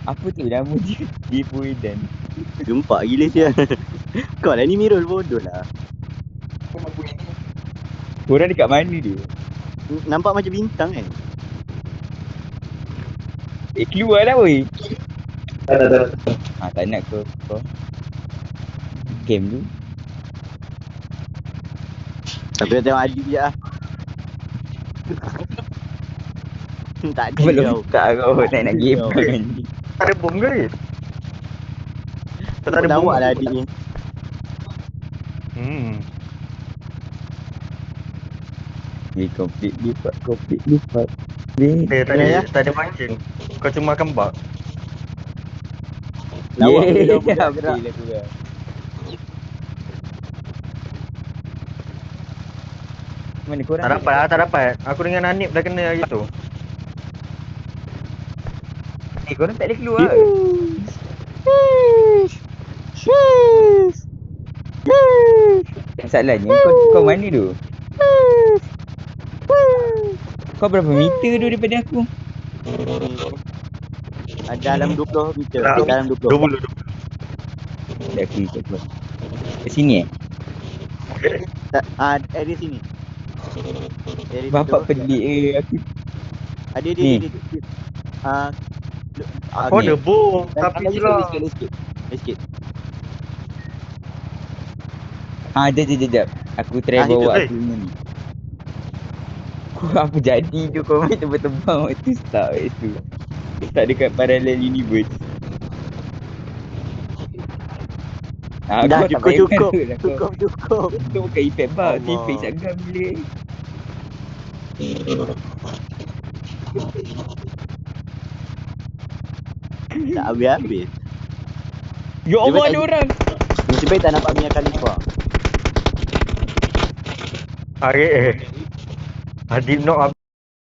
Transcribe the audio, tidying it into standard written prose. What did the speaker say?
Apa tu nama dia? Dia Puedan. Gempak gila sial. Kau lah ni Mirul bodoh lah. Korang dekat mana dia? Nampak macam bintang kan? Keluar lah weh. Tak nak kau. Game tu. Tapi nak tengok adik je lah. Tak ada Belum kau. tak kau nak game kan. Ada bom ke? Tak ada bom lah adik ni. Dia complete lipat. Dia tak ada mancing. Kau cuma makan bug. Lawak dia budak gerak lah tu lah. Mana korang? Tak dapat. Aku dengan Hanif dah kena hari tu. Korang tak boleh keluar. Masalahnya kau mana tu? Kau berapa meter tu daripada aku? Dalam 20 meter. Dalam 20. 20. Dah aku ikut kau. Ke sini Di sini. Bapak pelik aku. Ada dia. Aku ada bom tapi hilang. Sikit. Jap. Aku try bawa itu, aku ni. Apa jadi tu kau main tebang-tebang waktu start tu. Start dekat parallel universe. Dah cukup. Itu bukan efek bug, tu efek sagam gila. Tak habis-habis. Ya Allah ada orang. Nasib baik tak nampak Mia Khalifa. Adib nak